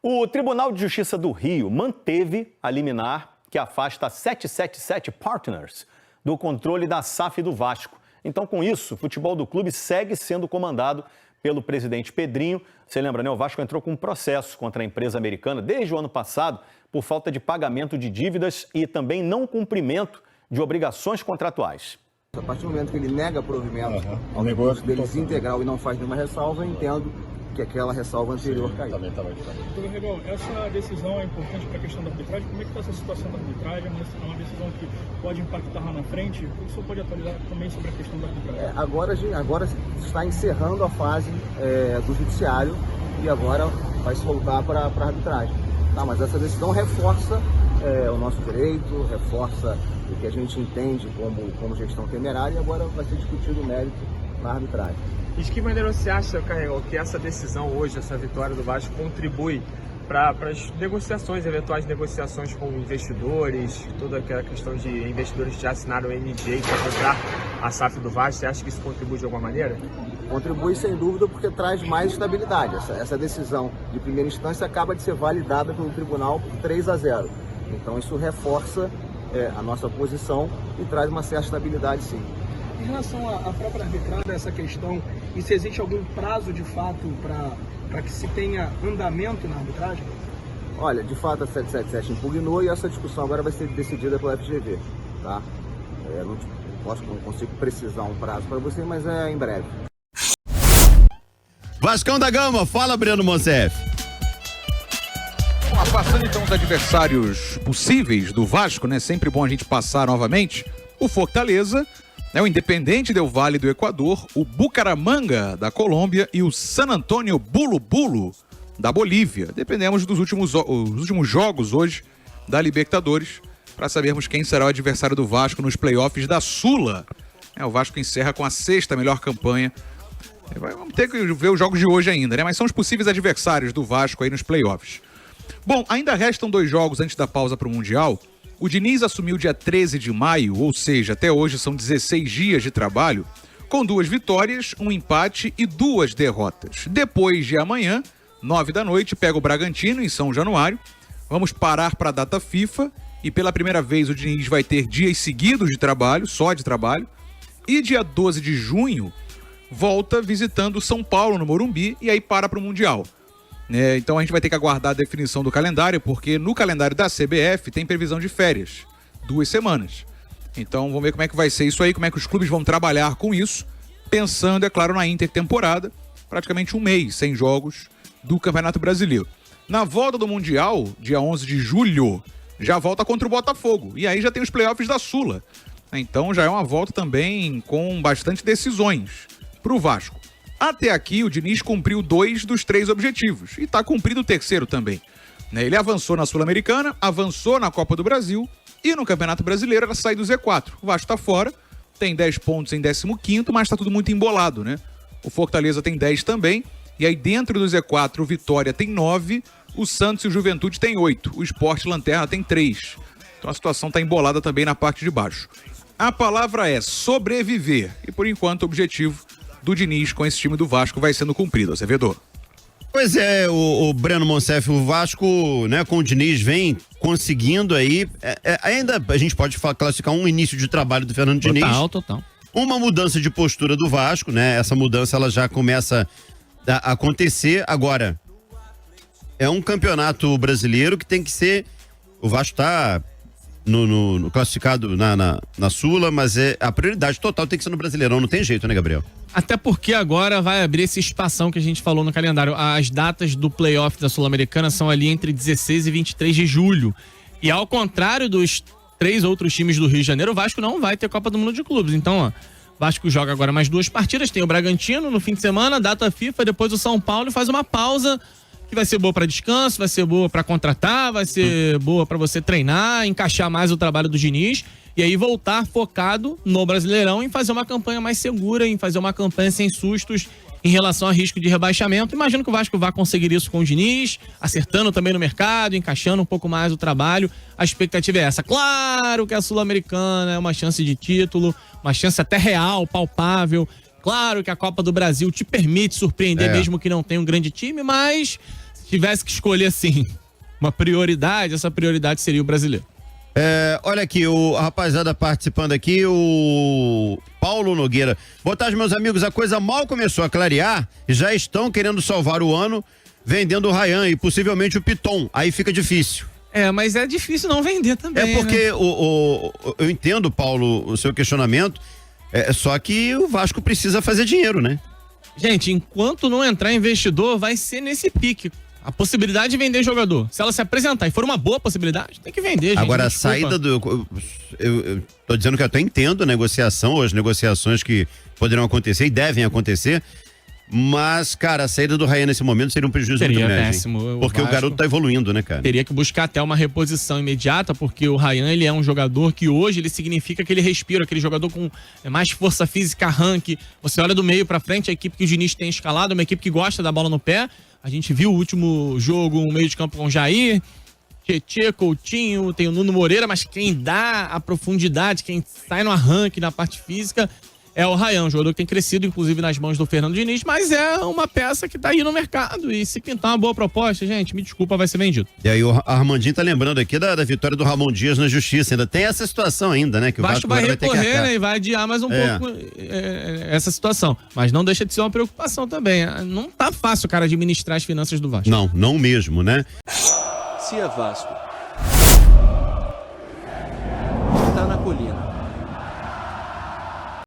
O Tribunal de Justiça do Rio manteve a liminar que afasta a 777 Partners do controle da SAF do Vasco. Então, com isso, o futebol do clube segue sendo comandado pelo presidente Pedrinho. Você lembra, né? O Vasco entrou com um processo contra a empresa americana desde o ano passado por falta de pagamento de dívidas e também não cumprimento de obrigações contratuais. A partir do momento que ele nega provimento ao negócio deles integral e não faz nenhuma ressalva, eu entendo que aquela ressalva anterior caiu. Doutor Rebel, essa decisão é importante para a questão da arbitragem. Como é que está essa situação da arbitragem? É uma decisão que pode impactar lá na frente? O que o senhor pode atualizar também sobre a questão da arbitragem? Agora está encerrando a fase do judiciário e agora vai se voltar para a arbitragem. Tá, mas essa decisão reforça o nosso direito, reforça o que a gente entende como gestão temerária e agora vai ser discutido o mérito na arbitragem. E de que maneira você acha, Carregol, que essa decisão hoje, essa vitória do Vasco, contribui para as negociações, eventuais negociações com investidores, toda aquela questão de investidores que já assinaram o NDA para comprar a SAF do Vasco? Você acha que isso contribui de alguma maneira? Contribui sem dúvida porque traz mais estabilidade. Essa decisão de primeira instância acaba de ser validada pelo tribunal por 3-0. Então isso reforça a nossa posição e traz uma certa estabilidade, sim. Em relação à própria arbitragem, essa questão, e se existe algum prazo de fato para que se tenha andamento na arbitragem? Olha, de fato a 777 impugnou e essa discussão agora vai ser decidida pela FGV, tá? Não consigo precisar um prazo para você, mas é em breve. Vascão da Gama, fala Breno Monsef. Passando então os adversários possíveis do Vasco, né? Sempre bom a gente passar novamente. O Fortaleza, o Independente Del Valle do Equador, o Bucaramanga da Colômbia e o San Antonio Bulu Bulu da Bolívia. Dependemos dos últimos jogos hoje da Libertadores para sabermos quem será o adversário do Vasco nos playoffs da Sula. O Vasco encerra com a 6ª melhor campanha. Vamos ter que ver os jogos de hoje ainda, né? Mas são os possíveis adversários do Vasco aí nos playoffs. Bom, ainda restam 2 jogos antes da pausa para o Mundial. O Diniz assumiu dia 13 de maio, ou seja, até hoje são 16 dias de trabalho, com 2 vitórias, 1 empate e 2 derrotas. Depois de amanhã, 9 da noite, pega o Bragantino em São Januário. Vamos parar para a data FIFA e pela primeira vez o Diniz vai ter dias seguidos de trabalho, só de trabalho. E dia 12 de junho, volta visitando São Paulo no Morumbi e aí para o Mundial. Então a gente vai ter que aguardar a definição do calendário, porque no calendário da CBF tem previsão de férias, 2 semanas. Então vamos ver como é que vai ser isso aí, como é que os clubes vão trabalhar com isso, pensando, é claro, na intertemporada, praticamente um mês sem jogos do Campeonato Brasileiro. Na volta do Mundial, dia 11 de julho, já volta contra o Botafogo, e aí já tem os playoffs da Sula. Então já é uma volta também com bastante decisões para o Vasco. Até aqui, o Diniz cumpriu 2 dos 3 objetivos e está cumprindo o 3º também. Ele avançou na Sul-Americana, avançou na Copa do Brasil e no Campeonato Brasileiro ela sai do Z4. O Vasco está fora, tem 10 pontos em 15º, mas está tudo muito embolado, né? O Fortaleza tem 10 também, e aí dentro do Z4 o Vitória tem 9, o Santos e o Juventude tem 8, o Sport Lanterna tem 3. Então a situação está embolada também na parte de baixo. A palavra é sobreviver e por enquanto o objetivo do Diniz com esse time do Vasco vai sendo cumprido, Azevedo. Pois é, o Breno Monsef, o Vasco, né, com o Diniz vem conseguindo aí, ainda a gente pode classificar um início de trabalho do Fernando Diniz. Total. Uma mudança de postura do Vasco, né, essa mudança ela já começa a acontecer. Agora, é um campeonato brasileiro que tem que ser, o Vasco tá no classificado na Sula, mas a prioridade total tem que ser no Brasileirão, não tem jeito, né, Gabriel? Até porque agora vai abrir esse espação que a gente falou no calendário. As datas do playoff da Sul-Americana são ali entre 16 e 23 de julho. E ao contrário dos 3 outros times do Rio de Janeiro, o Vasco não vai ter Copa do Mundo de Clubes. Então, o Vasco joga agora mais 2 partidas. Tem o Bragantino no fim de semana, data FIFA, depois o São Paulo e faz uma pausa que vai ser boa para descanso, vai ser boa para contratar, vai ser boa para você treinar, encaixar mais o trabalho do Diniz. E aí voltar focado no Brasileirão em fazer uma campanha mais segura, em fazer uma campanha sem sustos em relação a risco de rebaixamento. Imagino que o Vasco vai conseguir isso com o Diniz, acertando também no mercado, encaixando um pouco mais o trabalho. A expectativa é essa. Claro que a Sul-Americana é uma chance de título, uma chance até real, palpável. Claro que a Copa do Brasil te permite surpreender mesmo que não tenha um grande time, mas tivesse que escolher, assim, uma prioridade, essa prioridade seria o brasileiro. Olha aqui, a rapaziada participando aqui, o Paulo Nogueira. Boa tarde, meus amigos. A coisa mal começou a clarear e já estão querendo salvar o ano vendendo o Ryan e possivelmente o Piton. Aí fica difícil. Mas é difícil não vender também. Porque né? eu entendo, Paulo, o seu questionamento, só que o Vasco precisa fazer dinheiro, né? Gente, enquanto não entrar investidor, vai ser nesse pique. A possibilidade de vender jogador. Se ela se apresentar e for uma boa possibilidade, tem que vender, gente. Agora, a desculpa. saída do... Eu tô dizendo que eu até entendo a negociação, ou as negociações que poderão acontecer e devem acontecer, mas, cara, a saída do Ryan nesse momento seria um prejuízo muito grande. Péssimo. Porque o garoto tá evoluindo, né, cara? Teria que buscar até uma reposição imediata, porque o Ryan, ele é um jogador que hoje ele significa que ele respira, aquele jogador com mais força física, arranque. Você olha do meio pra frente, a equipe que o Diniz tem escalado, uma equipe que gosta da bola no pé. A gente viu o último jogo, um meio de campo com o Jair, Tietê, Coutinho, tem o Nuno Moreira, mas quem dá a profundidade, quem sai no arranque, na parte física, é o Ryan, um jogador que tem crescido, inclusive, nas mãos do Fernando Diniz, mas é uma peça que tá aí no mercado. E se pintar uma boa proposta, gente, me desculpa, vai ser vendido. E aí o Armandinho tá lembrando aqui da vitória do Ramon Dias na Justiça. Ainda tem essa situação ainda, né? Que o Vasco vai recorrer, né? E vai adiar mais um pouco essa situação. Mas não deixa de ser uma preocupação também. Não tá fácil, cara, administrar as finanças do Vasco. Não mesmo, né? Se é Vasco, tá na colina.